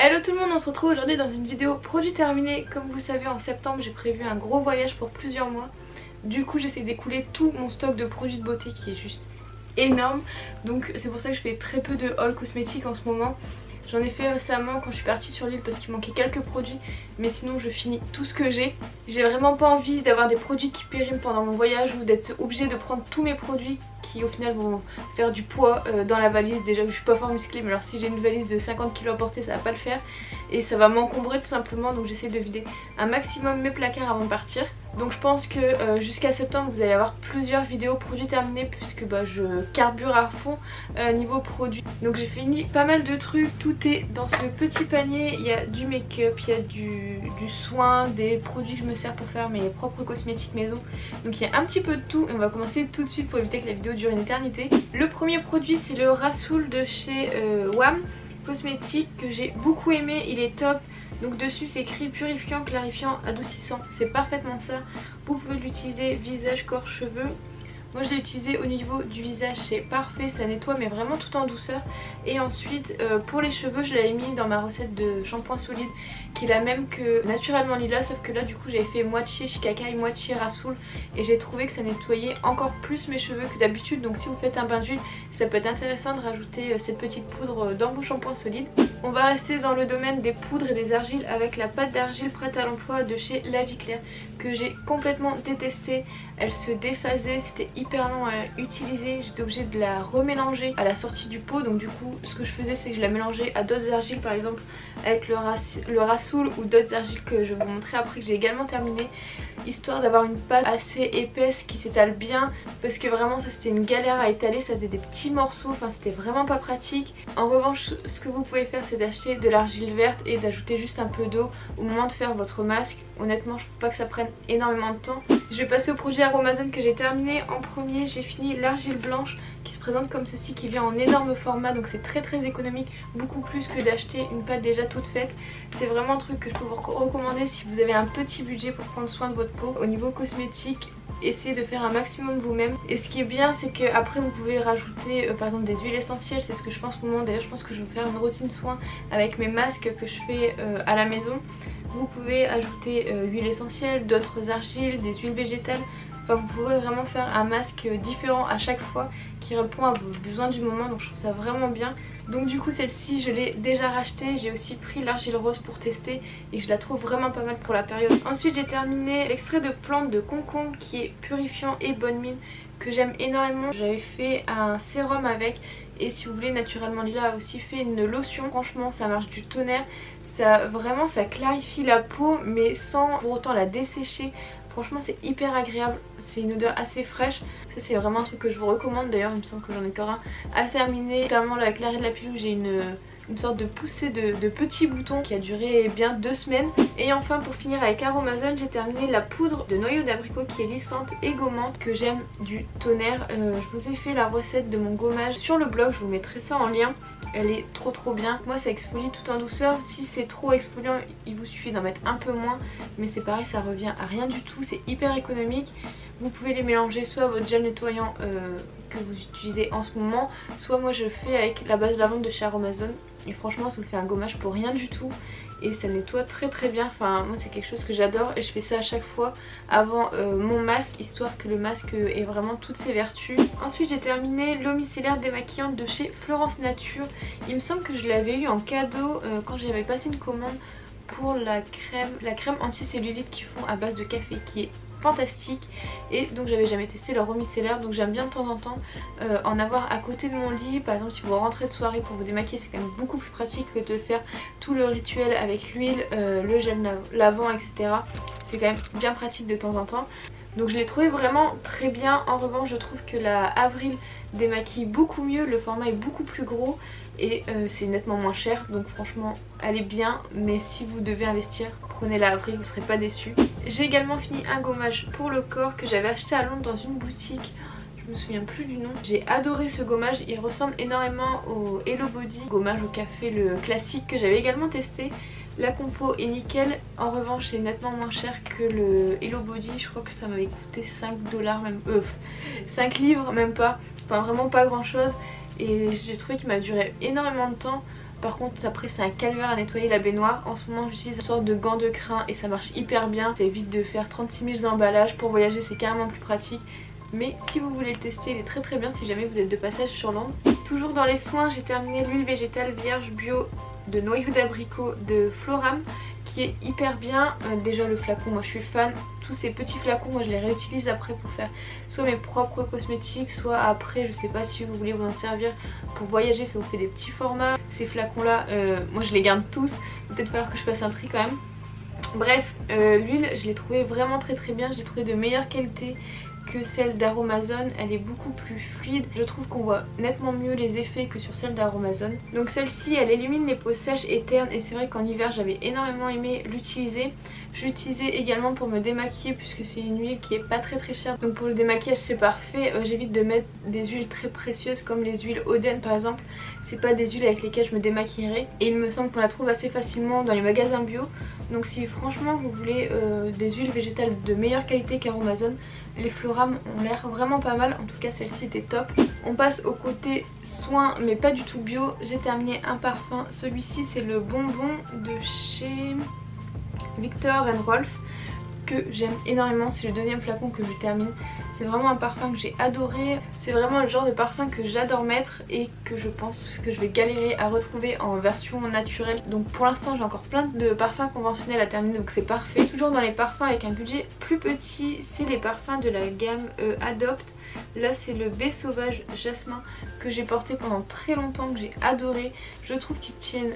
Hello tout le monde, on se retrouve aujourd'hui dans une vidéo produit terminé. Comme vous savez, en septembre j'ai prévu un gros voyage pour plusieurs mois. Du coup j'essaie d'écouler tout mon stock de produits de beauté qui est juste énorme. Donc c'est pour ça que je fais très peu de haul cosmétique en ce moment. J'en ai fait récemment quand je suis partie sur l'île parce qu'il manquait quelques produits, mais sinon je finis tout ce que j'ai. J'ai vraiment pas envie d'avoir des produits qui périment pendant mon voyage ou d'être obligée de prendre tous mes produits qui au final vont faire du poids dans la valise. Déjà que je suis pas fort musclée, mais alors si j'ai une valise de 50 kg à porter, ça va pas le faire et ça va m'encombrer tout simplement. Donc j'essaie de vider un maximum mes placards avant de partir. Donc je pense que jusqu'à septembre vous allez avoir plusieurs vidéos produits terminés puisque je carbure à fond niveau produits. Donc j'ai fini pas mal de trucs, tout est dans ce petit panier. Il y a du make-up, il y a du soin, des produits que je me sers pour faire mes propres cosmétiques maison. Donc il y a un petit peu de tout et on va commencer tout de suite pour éviter que la vidéo dure une éternité. Le premier produit c'est le Rasoul de chez WAM Cosmétique que j'ai beaucoup aimé, il est top. Donc dessus c'est écrit purifiant, clarifiant, adoucissant, c'est parfaitement ça. Vous pouvez l'utiliser visage, corps, cheveux. Moi je l'ai utilisé au niveau du visage, c'est parfait, ça nettoie mais vraiment tout en douceur. Et ensuite pour les cheveux je l'avais mis dans ma recette de shampoing solide qui est la même que Naturellement Lila, sauf que là du coup j'avais fait moitié Shikakai, moitié Rasoul et j'ai trouvé que ça nettoyait encore plus mes cheveux que d'habitude. Donc si vous faites un bain d'huile, ça peut être intéressant de rajouter cette petite poudre dans vos shampoings solides. On va rester dans le domaine des poudres et des argiles avec la pâte d'argile prête à l'emploi de chez La Vie Claire que j'ai complètement détestée. Elle se déphasait, c'était hyper long à utiliser, j'étais obligée de la remélanger à la sortie du pot. Donc du coup ce que je faisais c'est que je la mélangeais à d'autres argiles, par exemple avec le Rasoul ou d'autres argiles que je vais vous montrer après que j'ai également terminé, histoire d'avoir une pâte assez épaisse qui s'étale bien parce que vraiment ça c'était une galère à étaler, ça faisait des petits morceaux, enfin c'était vraiment pas pratique. En revanche ce que vous pouvez faire c'est d'acheter de l'argile verte et d'ajouter juste un peu d'eau au moment de faire votre masque. Honnêtement je trouve pas que ça prenne énormément de temps. Je vais passer au produit Aromazone que j'ai terminé en premier. J'ai fini l'argile blanche qui se présente comme ceci, qui vient en énorme format, donc c'est très économique, beaucoup plus que d'acheter une pâte déjà toute faite. C'est vraiment un truc que je peux vous recommander si vous avez un petit budget pour prendre soin de votre peau. Au niveau cosmétique, essayez de faire un maximum vous-même. Et ce qui est bien c'est que après vous pouvez rajouter par exemple des huiles essentielles, c'est ce que je fais en ce moment. D'ailleurs je pense que je vais faire une routine soin avec mes masques que je fais à la maison. Vous pouvez ajouter huile essentielle, d'autres argiles, des huiles végétales. Enfin vous pouvez vraiment faire un masque différent à chaque fois qui répond à vos besoins du moment, donc je trouve ça vraiment bien. Donc du coup celle-ci je l'ai déjà rachetée, j'ai aussi pris l'argile rose pour tester et je la trouve vraiment pas mal pour la période. Ensuite j'ai terminé l'extrait de plante de concombre qui est purifiant et bonne mine que j'aime énormément. J'avais fait un sérum avec et si vous voulez Naturellement Lila a aussi fait une lotion. Franchement ça marche du tonnerre, vraiment ça clarifie la peau mais sans pour autant la dessécher. Franchement c'est hyper agréable, c'est une odeur assez fraîche. Ça c'est vraiment un truc que je vous recommande. D'ailleurs il me semble que j'en ai encore un à terminer. Notamment avec l'arrêt de la pilule j'ai une sorte de poussée de petits boutons qui a duré bien 2 semaines. Et enfin pour finir avec Aromazone j'ai terminé la poudre de noyau d'abricot qui est lissante et gommante que j'aime du tonnerre. Je vous ai fait la recette de mon gommage sur le blog, je vous mettrai ça en lien. Elle est trop bien. Moi ça exfolie tout en douceur. Si c'est trop exfoliant il vous suffit d'en mettre un peu moins. Mais c'est pareil, ça revient à rien du tout. C'est hyper économique. Vous pouvez les mélanger soit à votre gel nettoyant que vous utilisez en ce moment, soit moi je fais avec la base lavande de chez Aromazone. Et franchement ça vous fait un gommage pour rien du tout. Et ça nettoie très bien. Enfin moi c'est quelque chose que j'adore et je fais ça à chaque fois avant mon masque, histoire que le masque ait vraiment toutes ses vertus. Ensuite j'ai terminé l'eau micellaire démaquillante de chez Florence Nature. Il me semble que je l'avais eu en cadeau quand j'avais passé une commande pour la crème anti-cellulite qu'ils font à base de café qui est fantastique. Et donc j'avais jamais testé leur eau micellaire, donc j'aime bien de temps en temps en avoir à côté de mon lit. Par exemple si vous rentrez de soirée pour vous démaquiller, c'est quand même beaucoup plus pratique que de faire tout le rituel avec l'huile, le gel lavant etc. C'est quand même bien pratique de temps en temps. Donc je l'ai trouvé vraiment très bien. En revanche je trouve que la Avril démaquille beaucoup mieux, le format est beaucoup plus gros et c'est nettement moins cher. Donc franchement elle est bien, mais si vous devez investir, prenez la Avril, vous serez pas déçus. J'ai également fini un gommage pour le corps que j'avais acheté à Londres dans une boutique. Je me souviens plus du nom. J'ai adoré ce gommage, il ressemble énormément au Hello Body, gommage au café le classique que j'avais également testé. La compo est nickel, en revanche c'est nettement moins cher que le Hello Body, je crois que ça m'avait coûté 5 $ même, 5 livres même pas, enfin vraiment pas grand chose. Et j'ai trouvé qu'il m'a duré énormément de temps. Par contre après c'est un calvaire à nettoyer la baignoire. En ce moment j'utilise une sorte de gant de crin et ça marche hyper bien. Ça évite de faire 36 000 emballages. Pour voyager c'est carrément plus pratique. Mais si vous voulez le tester, il est très très bien si jamais vous êtes de passage sur Londres. Toujours dans les soins, j'ai terminé l'huile végétale vierge bio de noyau d'abricot de Floram qui est hyper bien. Déjà le flacon, moi je suis fan. Tous ces petits flacons, moi je les réutilise après pour faire soit mes propres cosmétiques, soit après, je sais pas si vous voulez vous en servir pour voyager, ça vous fait des petits formats. Ces flacons là, moi je les garde tous. Peut-être falloir que je fasse un tri quand même. Bref, l'huile je l'ai trouvée vraiment très très bien. Je l'ai trouvée de meilleure qualité que celle d'Aromazone, elle est beaucoup plus fluide. Je trouve qu'on voit nettement mieux les effets que sur celle d'Aromazone. Donc celle-ci elle illumine les peaux sèches et ternes et c'est vrai qu'en hiver j'avais énormément aimé l'utiliser. Je l'utilisais également pour me démaquiller puisque c'est une huile qui est pas très très chère. Donc pour le démaquillage c'est parfait. J'évite de mettre des huiles très précieuses comme les huiles Oden par exemple. C'est pas des huiles avec lesquelles je me démaquillerai. Et il me semble qu'on la trouve assez facilement dans les magasins bio. Donc si franchement vous voulez des huiles végétales de meilleure qualité qu'Aromazone, les Floram ont l'air vraiment pas mal, en tout cas celle-ci était top. On passe au côté soins mais pas du tout bio. J'ai terminé un parfum, celui-ci c'est le bonbon de chez Viktor & Rolf que j'aime énormément, c'est le deuxième flacon que je termine. C'est vraiment un parfum que j'ai adoré, c'est vraiment le genre de parfum que j'adore mettre et que je pense que je vais galérer à retrouver en version naturelle. Donc pour l'instant j'ai encore plein de parfums conventionnels à terminer donc c'est parfait. Toujours dans les parfums avec un budget plus petit, c'est les parfums de la gamme Adopt. Là c'est le baie sauvage jasmin que j'ai porté pendant très longtemps, que j'ai adoré. Je trouve qu'ils tiennent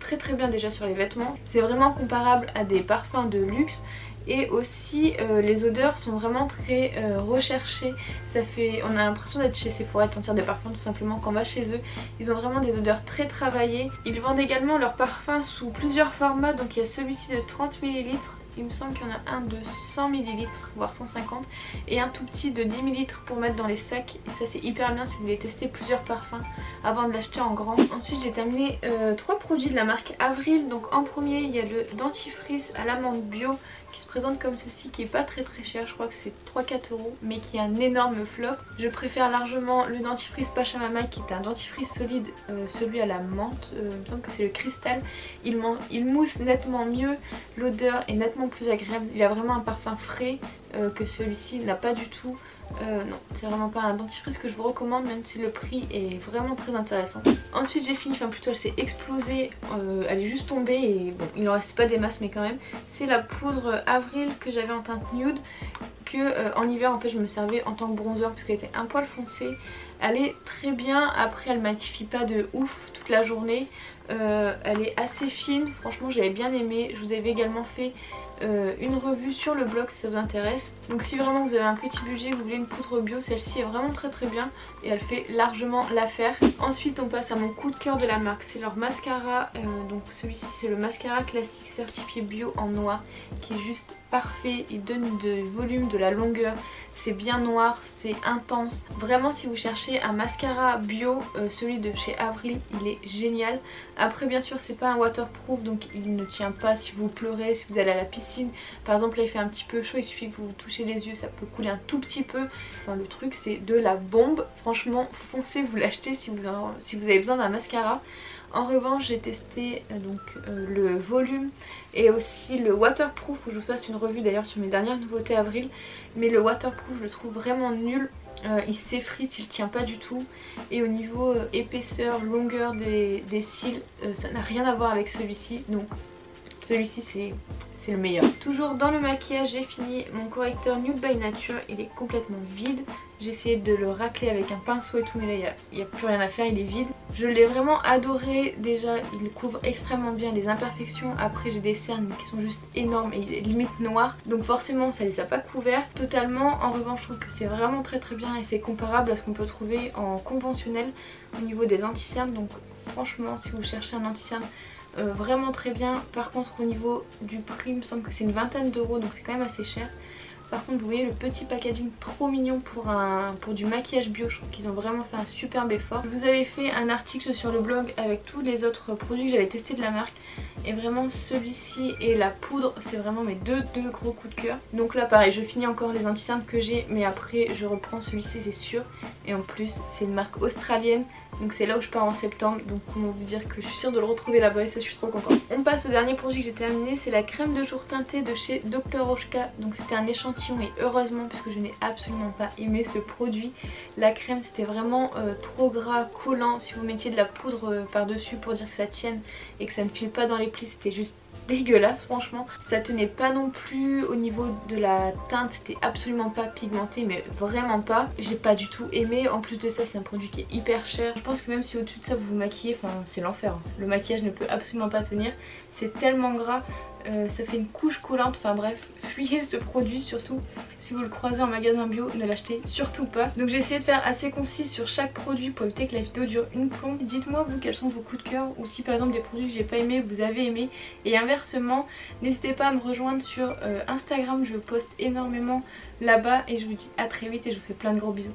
très très bien déjà sur les vêtements. C'est vraiment comparable à des parfums de luxe. Et aussi les odeurs sont vraiment très recherchées. On a l'impression d'être chez Sephora et de sentir des parfums tout simplement quand on va chez eux. Ils ont vraiment des odeurs très travaillées. Ils vendent également leurs parfums sous plusieurs formats. Donc il y a celui-ci de 30 ml. Il me semble qu'il y en a un de 100 ml voire 150 et un tout petit de 10 ml pour mettre dans les sacs. Et ça c'est hyper bien si vous voulez tester plusieurs parfums avant de l'acheter en grand. Ensuite j'ai terminé 3 produits de la marque Avril. Donc en premier il y a le dentifrice à l'amande bio qui se présente comme ceci, qui est pas très très cher, je crois que c'est 3-4 € mais qui est un énorme flop. Je préfère largement le dentifrice Pachamama qui est un dentifrice solide, celui à la menthe, il me semble que c'est le cristal. Il mousse nettement mieux, l'odeur est nettement plus agréable, il a vraiment un parfum frais que celui-ci n'a pas du tout. Non, c'est vraiment pas un dentifrice que je vous recommande même si le prix est vraiment très intéressant. Ensuite j'ai fini, enfin plutôt elle s'est explosée, elle est juste tombée et bon il en reste pas des masses mais quand même. C'est la poudre Avril que j'avais en teinte nude que en hiver en fait je me servais en tant que bronzer parce qu'elle était un poil foncée. Elle est très bien, après elle matifie pas de ouf toute la journée. Elle est assez fine, franchement j'avais bien aimé. Je vous avais également fait une revue sur le blog si ça vous intéresse. Donc si vraiment vous avez un petit budget, vous voulez une poudre bio, celle-ci est vraiment très très bien et elle fait largement l'affaire. Ensuite on passe à mon coup de cœur de la marque, c'est leur mascara. Donc celui-ci c'est le mascara classique certifié bio en noir qui est juste parfait, il donne du volume, de la longueur, c'est bien noir, c'est intense. Vraiment si vous cherchez un mascara bio, celui de chez Avril il est génial. Après bien sûr c'est pas un waterproof donc il ne tient pas si vous pleurez, si vous allez à la piscine. Par exemple là il fait un petit peu chaud, il suffit que vous touchez les yeux, ça peut couler un tout petit peu. Enfin le truc c'est de la bombe, franchement foncez vous l'achetez si vous avez besoin d'un mascara. En revanche j'ai testé le volume et aussi le waterproof où je vous fasse une revue d'ailleurs sur mes dernières nouveautés Avril. Mais le waterproof je le trouve vraiment nul, il s'effrite, il tient pas du tout. Et au niveau épaisseur, longueur des cils, ça n'a rien à voir avec celui-ci. Donc celui-ci c'est le meilleur. Toujours dans le maquillage j'ai fini mon correcteur Nude by Nature, il est complètement vide. J'ai essayé de le racler avec un pinceau et tout mais là il n'y a plus rien à faire, il est vide. Je l'ai vraiment adoré, déjà il couvre extrêmement bien les imperfections. Après j'ai des cernes qui sont juste énormes et limite noires, donc forcément ça les a pas couverts totalement. En revanche je trouve que c'est vraiment très très bien et c'est comparable à ce qu'on peut trouver en conventionnel au niveau des anti-cernes. Donc franchement si vous cherchez un anti-cerne, vraiment très bien. Par contre au niveau du prix il me semble que c'est une vingtaine d'euros donc c'est quand même assez cher. Par contre vous voyez le petit packaging trop mignon pour du maquillage bio. Je trouve qu'ils ont vraiment fait un superbe effort. Je vous avais fait un article sur le blog avec tous les autres produits que j'avais testés de la marque. Et vraiment celui-ci et la poudre, c'est vraiment mes deux gros coups de cœur. Donc là pareil, je finis encore les anti-cernes que j'ai, mais après je reprends celui-ci c'est sûr. Et en plus c'est une marque australienne, donc c'est là où je pars en septembre. Donc comment vous dire que je suis sûre de le retrouver là-bas et ça je suis trop contente. On passe au dernier produit que j'ai terminé, c'est la crème de jour teintée de chez Dr. Oshka. Donc c'était un échantillon et heureusement puisque je n'ai absolument pas aimé ce produit. La crème c'était vraiment trop gras, collant. Si vous mettiez de la poudre par dessus pour dire que ça tienne et que ça ne file pas dans les plis, c'était juste dégueulasse franchement. Ça tenait pas non plus au niveau de la teinte, c'était absolument pas pigmenté, mais vraiment pas. J'ai pas du tout aimé. En plus de ça c'est un produit qui est hyper cher. Je pense que même si au-dessus de ça vous vous maquillez, enfin c'est l'enfer. Le maquillage ne peut absolument pas tenir. C'est tellement gras. Ça fait une couche collante, enfin bref, fuyez ce produit surtout. Si vous le croisez en magasin bio, ne l'achetez surtout pas. Donc j'ai essayé de faire assez concis sur chaque produit pour éviter que la vidéo dure une plombe. Dites-moi vous quels sont vos coups de cœur, ou si par exemple des produits que j'ai pas aimé vous avez aimé. Et inversement, n'hésitez pas à me rejoindre sur Instagram, je poste énormément là-bas. Et je vous dis à très vite et je vous fais plein de gros bisous.